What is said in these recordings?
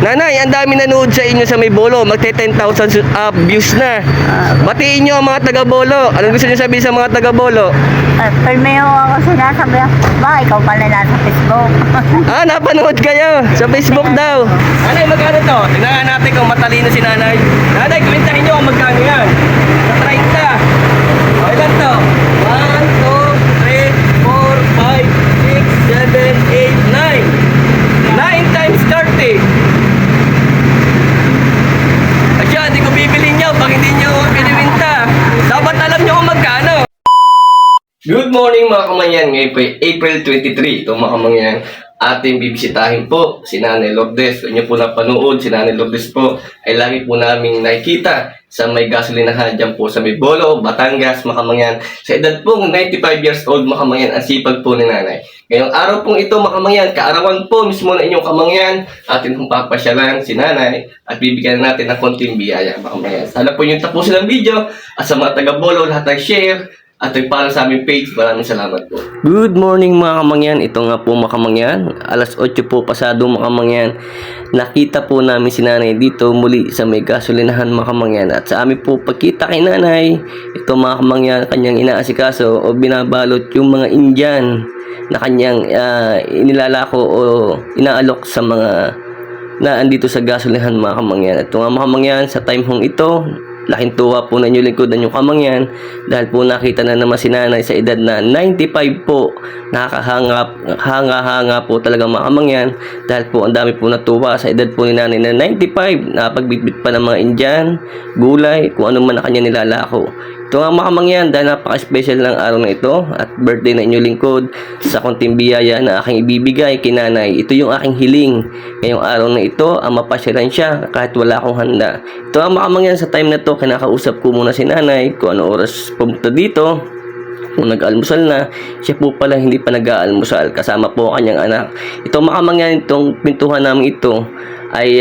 Nanay, ang dami nanood sa inyo sa may Bolo. Magte 10,000 views na. Batiin nyo ang mga taga Bolo. Anong gusto nyo sabihin sa mga taga Bolo? Palmeo ako sinasabi, ba, ikaw pala nasa Facebook. Napanood kayo sa Facebook daw. Nanay, magkano to? Tingnan natin kung matalino si nanay. Nanay, kwentahin nyo kung magkano yan. Sa 30. O, ilan to? 1, 2, 3, 4, 5, 6, 7, 8, 9. 9 times 30. Asya, hindi ko bibilin nyo pag hindi nyo pinibinta. Dapat alam nyo kung magkano. Good morning mga kamanyan. Ngayon po ay April 23. Ito mga kamanyan, ating bibisitahin po si Nanay Lourdes. Kung inyo po napanood, si Nanay Lourdes po ay lagi po naming nakikita sa may gasolinahan dyan po sa may Bolo, Batangas, mga kamanyan. Sa edad pong 95 years old mga kamanyan, ang sipag po ni Nanay. Ngayong araw pong ito mga kamanyan, kaarawan po mismo na inyong kamanyan, atin pong papasyalan si Nanay at bibigyan natin ng konting biyaya mga kamanyan. Sana po yung tapusin ang video at sa mga taga Bolo, lahat ng share at para sa aming page, maraming salamat po. Good morning mga kamangyan. Ito nga po mga kamangyan. Alas 8 po pasado mga kamangyan. Nakita po namin si Nanay dito muli sa may gasolinahan mga kamangyan. At sa amin po pagkita kay Nanay, ito mga kamangyan, kanyang inaasikaso o binabalot yung mga Indian na kanyang inilalako o inaalok sa mga na andito sa gasolinahan mga kamangyan. Ito nga mga kamangyan, sa time hong ito, laking tuwa po na inyong lingkod ang kamangyan dahil po nakita na naman si Nanay sa edad na 95 po. Nakakahanga po talaga mga kamangyan dahil po ang dami po natuwa sa edad po ni Nanay na 95. Napagbitbit pa ng mga Indian, gulay, kung ano man na kanya nilalako. Ito nga mga kamangyan dahil napaka-special ng araw na ito at birthday na inyong lingkod sa konting biyaya na aking ibibigay kay Nanay. Ito yung aking hiling ngayong araw na ito, ang mapasyalan siya kahit wala akong handa. Ito nga mga kamangyan, sa time na to kinakausap ko muna si Nanay kung ano oras pumunta dito. Kung nag-almusal na, siya po pala hindi pa nag-aalmusal, kasama po ang kanyang anak. Ito mga kamangyan, itong pintuhan namin ito ay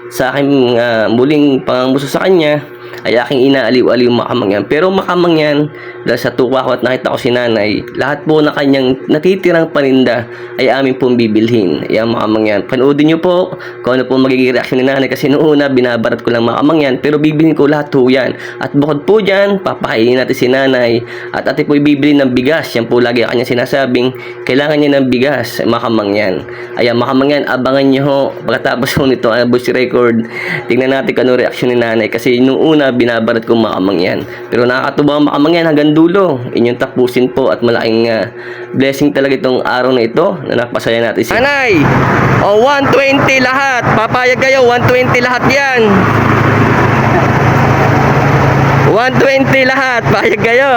sa aking muling pangangamusta sa kanya ay aking inaaliw-aliw mga kamangyan. Pero mga kamangyan, dahil sa tuwa ko at nakita ko si Nanay, lahat po na kanyang natitirang paninda ay amin pong bibilhin. Ayan mga kamangyan, panoodin nyo po kung ano po magiging reaksyon ni Nanay kasi noong una binabarat ko lang mga kamangyan, pero bibilhin ko lahat po yan. At bukod po dyan, papakainin natin si Nanay at atin po ibibili ng bigas. Yan po lagi kanya sinasabing kailangan niya ng bigas mga kamangyan. Ayan mga kamangyan, abangan nyo ho pagkatapos ho nito ang voice record. Tingnan natin kung ano reaksyon ni Nanay kasi noong una binabarat ko mga kamangyan, pero nakakatuwa mga kamangyan hanggang dulo. Inyong tapusin po at malaking blessing talaga itong araw na ito na napasaya natin si Nanay. 120 lahat, papayag kayo 120 lahat yan. 120 lahat, payag kayo.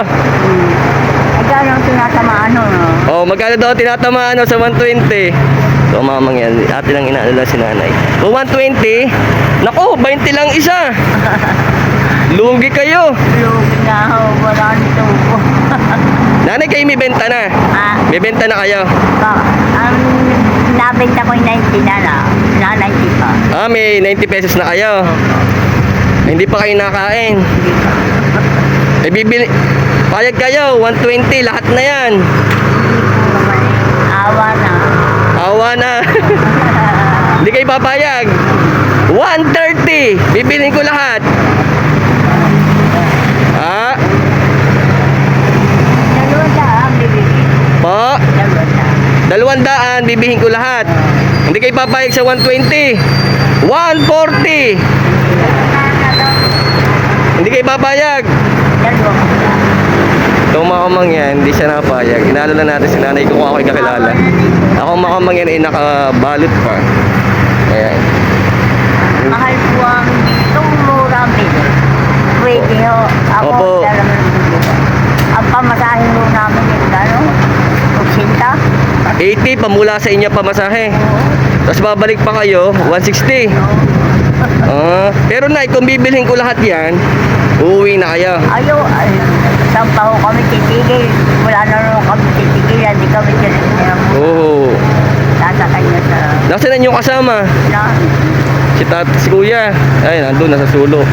Magkano ang tinatamaan no? Magkano daw tinatamaan sa 120? So mga kamangyan, atin lang inaano si Nanay. 120, naku, 20 lang isa. Lugi kayo. Lugi na ako, wala nito. Nanay, kayo may benta na? May benta na kayo? Ang nabenta ko yung 90 na 90 pa. May 90 pesos na kayo. Hindi pa kayo nakain. Bibili. Payag kayo, 120, lahat na yan. Awa na. Awa na. Hindi kayo papayag. 130, bibilhin ko lahat. Po? 200, bibihin ko lahat. Hindi kayo papayag sa 120. 140. Hindi kayo papayag. Ito mga kamangyan, hindi siya napayag. Inalo na natin si Nanay kung ako ay kakilala. Ako mga kamangyan ay nakabalot pa. Ayan. Mahal po ang itong mura bili. Pwede ho. Ako Opo. ang pamasahin mo namin yung gano'n. 80 pamula sa inyo pamasahe. Tapos babalik pa kayo 160. Pero Nay, kung bibilhin ko lahat yan, uuwi na kayo. Saan pa ho kami titigil? Wala na naman kami titigil. Hindi kami titigil. Sasakay na sa... Nasaan na yung kasama? Si Kuya. Ay, nandun, nasa sulo.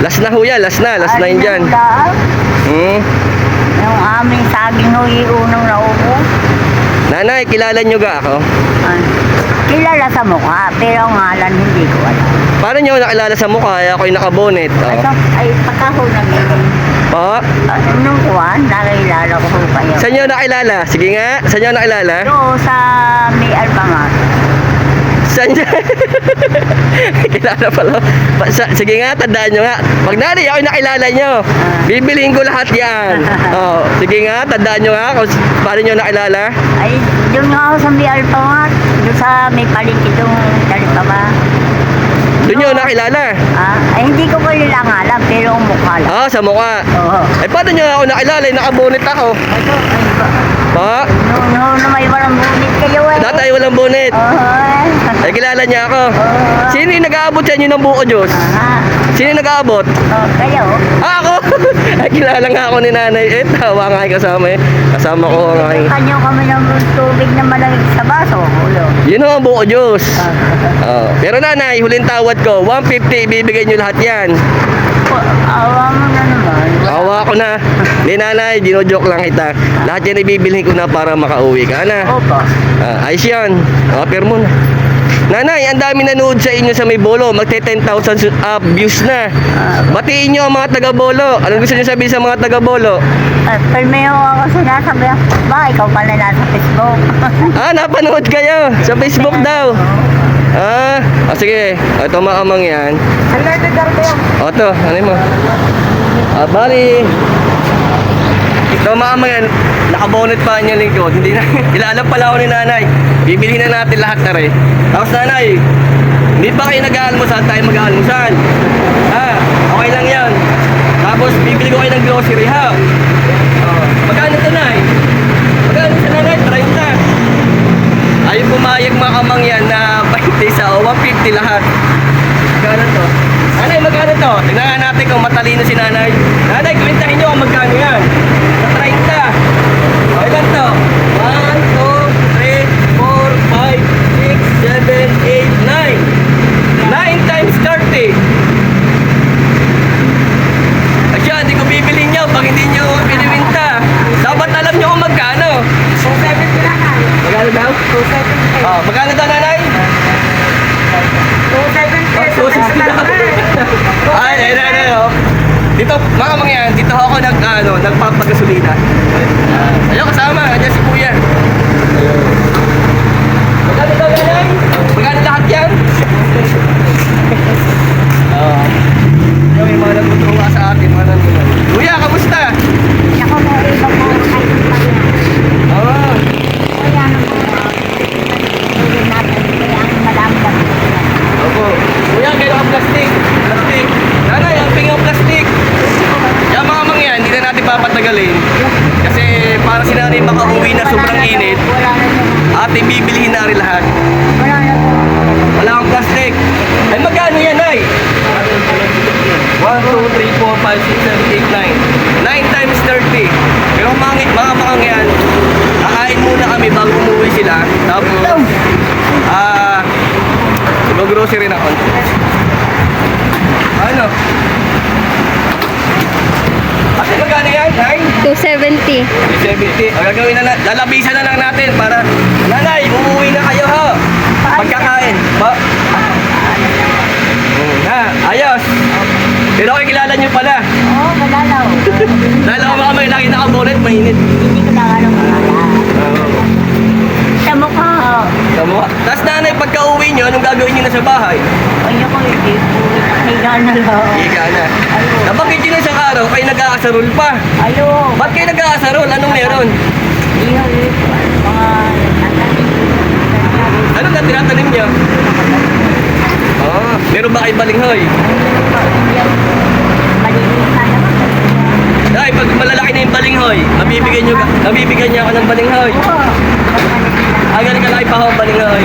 Last na ho yan, last na yun dyan. Yung aming saging ho, unang naupo. Nanay, kilala nyo ga ako? Ah, kilala sa mukha, pero ang ngalan hindi ko alam. Paano nyo ako nakilala sa mukha? Ako'y nakabonet. Ito, Oh. ay pagkahon nagiging. Po? Nung kuwan, nakilala ko ho kayo. Saan nyo nakilala? Sige nga, saan nyo nakilala? Doon sa may alpamat. Saan nyo? Kilala pala. Sige nga, tandaan nyo nga. Pag nanay, ako'y nakilala nyo. Bibiliin ko lahat yan. Oh, sige nga, tandaan nyo nga kung paano nyo nakilala. Ay, doon nga ako sa may alpamat. Doon sa may paliki doon, dalita ba? Doon nyo nakilala. Ay, hindi ko kailangan alam, pero ang mukha lang. Ah, sa mukha. Oo. Ay, paano nyo ako nakilala? Nakabonet ako. Ito, ay ba? Pa? No, may walang bunit kayo eh. Dati ay walang bonet. Oo. Ay, kilala niya ako. Oo. Sino yung nag-aabot sa inyo ng buko Diyos? Sino yung nag-aabot? Oh, kayo. Ah, ako! Ay, kilala nga ako ni nanay. Eh, tawa nga kayo kasama eh. Kasama ko ang aking... Kanyo kami ng tubig na malamig sa baso. Ulo. Yun ang buko Diyos. Oh. Pero nanay, huling tawad ko, 150, ibibigay nyo lahat yan. Awa mo na naman. Awa ko na. Hindi nanay, dinojoke lang kita. Lahat yan ibibilhin ko na para makauwi ka na. Opo. Ayos yan. Pero mo na. Nanay, ang dami nanood sa inyo sa may bolo. Magte 10,000 views na. Batiin nyo ang mga taga-bolo. Anong gusto nyo sabihin sa mga taga-bolo? Palmeo ako sinasabi. Ba, ikaw pala nasa Facebook. Napanood kayo sa Facebook daw. Sige. Ito maamang yan. O, ito. Ano mo? Bali. Ito maamang yan. Nakabonet pa niya lingkod. Hindi na. Ilalam pala ako ni nanay. Bibili na natin lahat na rin. Tapos nanay, hindi pa kayo nag-aalmusal, tayo mag-aalmusal. Okay lang yan. Tapos bibili ko kayo ng grocery ha. Magkano ito nay? Magkano sa nanay? 30. Ayun pumayag mga kamangyan na 20 sa 150 lahat. Magkano to? Nanay, magkano to? Tingnan nga natin kung matalino si nanay. Nanay, kwentahin nyo kung magkano yan. Sa 30. Okay lang to. 1, 2, 3, 4, 5, 6, 7, 8, 9. 9 times 30. Asya, hindi ko bibili nyo pag hindi nyo piniwinta. Dapat alam nyo kung magkano. 270 lang ah. Magkano daw? 270. Magkano daw nanay? 270. Ay. Dito, mga mangyan, dito ako nagpapagasolina. Ayaw kasama, nandiyan si kuya. Magkano daw yan? Magkano lahat yan? May mga nagtutuwa sa akin, mga nagtutuwa. Kuya, kamusta? Ako mo iba po kahit pa yan. Kaya naman, tulad natin, kaya ang madami lang. Opo. Kuya, kayo ang plastic. Plastic. Nanay, ang pingang plastic. Yung mga mangyan, hindi na natin papatagalin. Kasi para si nanay makauwi na sobrang init, Wala na naman. ating bibilihin na rin lahat. Wala na po. Wala kang plastic. Ay, magkano yan, ay? 1, 2, 3, 4, 5, 6, 7, 8, 9. 9 times 30. Pero mga mangyan, kakain muna kami bago umuwi sila. Tapos, mag-grocery na konti. Ano? Ate, magkano yan? 270. 270. Ang gagawin na lalabisan na lang natin para, nanay, umuwi na kayo ha. Pagkakain. Ayos. Pero kilala nyo pala. Oo, malalaw. Dahil ako mga may lagi nakabonet, mainit. Hindi ko na alam sa mukha. Tama. Tapos nanay, pagka uwi nyo, anong gagawin nyo na sa bahay? Ayun ko, hindi po. Higa na lang. Higa na. Ayun. Nabanggit nyo na isang araw, kayo nag-aasarol pa. Ayun. Ba't kayo nag-aasarol? Anong meron? Iyon, mga Ano na tinatanim nyo? Meron ba kayo balinghoy? malilisan naman. Ay, pag malalaki na yung balinghoy, nabibigyan niyo ako ng balinghoy. Oo. Galing kalaki pa ako ang balinghoy.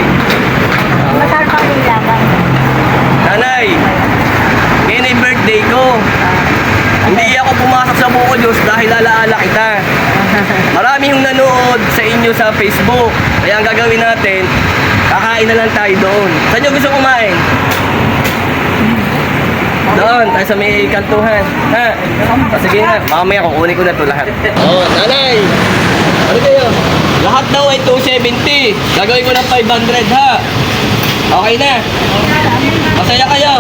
Masal pa nilaban. Nanay, ngayon ay birthday ko. Hindi ako pumasok sa buko Diyos dahil alaala kita. Marami yung nanood sa inyo sa Facebook. Kaya ang gagawin natin, kakain na lang tayo doon. Saan nyo gusto kumain? Doon, tayo sa may kantuhan. Sige na, mamaya kukunin ko na ito lahat. Nanay! Ano kayo? Lahat daw ay 270. Gagawin ko ng 500 ha. Okay na. Masaya kayo.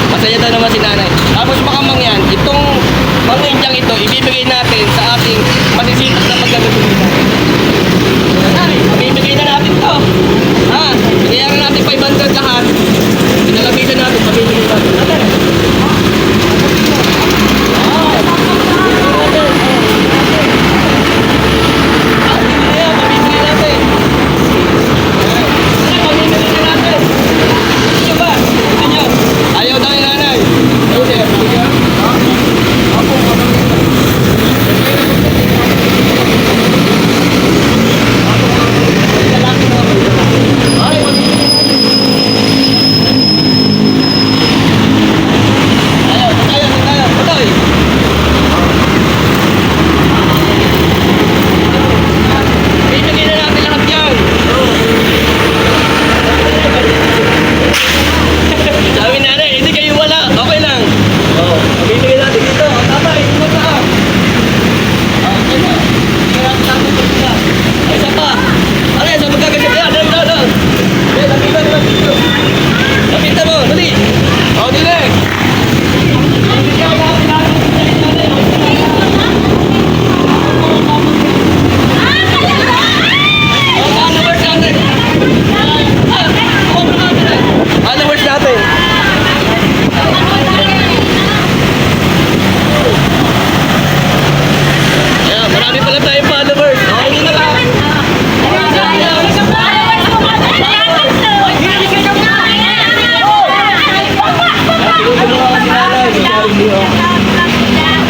Masaya daw naman si nanay. Tapos makamang yan, itong mga indyang ito, ibibigay natin sa ating masisikat na magagasolina. Nanay, ibibigay na natin to. Ha? Bigyan na natin 500 lahat. Pinalabitan natin, pabibigay natin. Nanay. Ayaw daw yung nanay. Bibigyan na natin lahat yan. Sabi nanay, hindi kayo wala. Okay lang. Oo. Bibigyan natin dito. Tama, hindi mo pa. Okay na. Bibigyan natin natin dito. Ay, isa pa. Ano yan? Saan magkagasit yan? Doon. Eh, lapitan mo. Lapitan mo. Dali. O, dili. Bibigyan natin natin. Followers natin. Followers natin. Ayan, marami pala tayong followers. Okay, hindi na lang.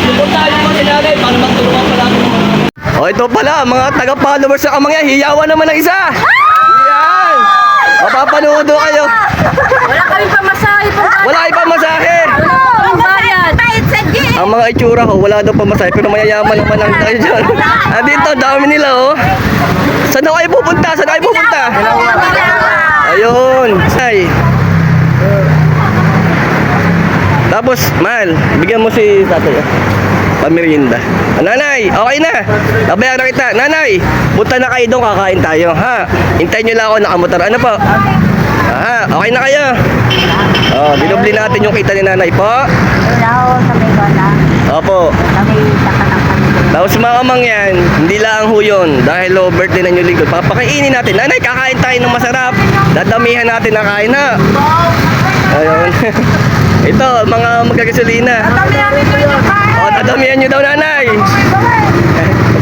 Suportahan mo si nanay para magtulungan pala ako. O, ito pala, mga taga-followers sa Kamangyan. Hiyawan naman ng isa. Yan. Mapapanood daw kayo. Wala kami pamasahe. Wala kayo pamasahe. Ang bayad. Ang mga itsura ko, wala daw pamasahe. Pero mayayaman naman ang tayo dyan. Dito, dami nila, oh. Saan na kayo pupunta? Ayun. Ay. Tapos, Mal, bigyan mo si tatay. Pamerienda. Nanay, okay na. Nabayaran kita. Nanay, punta na kayo doon, kakain tayo, ha? Hintayin nyo lang ako nakamotor. Ano po? Okay na kayo? Oh, dinubli natin yung kita ni nanay po. Wala ako sa may gana. Opo. Kami takanang kami. Tapos mga kamang yan, hindi lang ho yun. Dahil birthday na yung lingkod, papakainin natin. Nanay, kakain tayo ng masarap. Dadamihan natin na kain, ha? Ayun. Ito, mga magagasolina. Dadamihan nyo daw, nanay.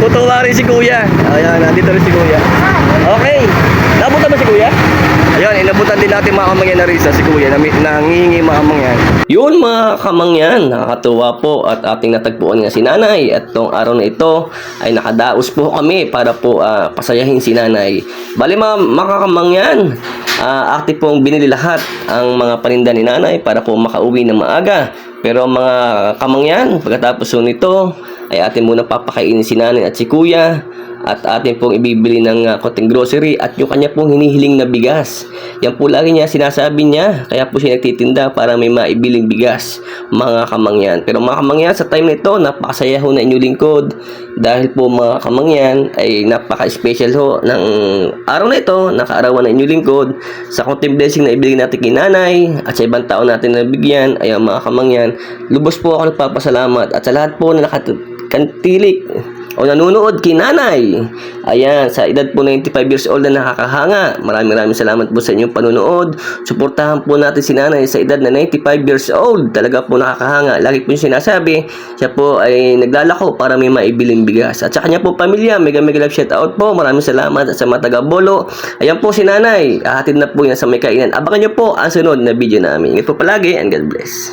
Tutuwa rin si kuya. Ayan, nandito rin si kuya. Okay. Nabutan ba si kuya? Ayun, inabutan din natin mga kamangyan na risa si kuya. Nangingi mga kamangyan. Yun mga kamangyan, nakakatuwa po at ating natagpuan nga si nanay. At tong araw na ito ay nakadaos po kami para po pasayahin si nanay. Bali mga kamangyan, active pong binili lahat ang mga paninda ni nanay para po makauwi ng maaga. Pero mga kamangyan, pagkatapos po nito ay atin muna papakainin si nanay at si kuya at atin pong ibibili ng konting grocery at yung kanya pong hinihiling na bigas. Yan po lagi niya sinasabi niya, kaya po siya nagtitinda para may maibiling bigas, mga kamangyan. Pero mga kamangyan, sa time na ito, napakasaya ho na inyong lingkod dahil po mga kamangyan ay napaka-special ho ng araw na ito, nakaarawan na inyong lingkod sa konting blessing na ibigay natin kay nanay at sa ibang tao natin na bigyan. Ay mga kamangyan, lubos po ako nagpapasalamat at sa lahat po na nakakantilik o nanonood kay nanay. Ayan, sa edad po 95 years old na nakakahanga. Maraming salamat po sa inyong panonood. Suportahan po natin si nanay sa edad na 95 years old. Talaga po nakakahanga. Lagi po yung sinasabi, siya po ay naglalako para may maibiling bigas. At sa kanya po pamilya, mega love shout out po. Maraming salamat at sa mga taga-Bolo. Ayan po si nanay. Ahatid na po yan sa may kainan. Abangan nyo po ang sunod na video namin. Ingat po palagi and God bless.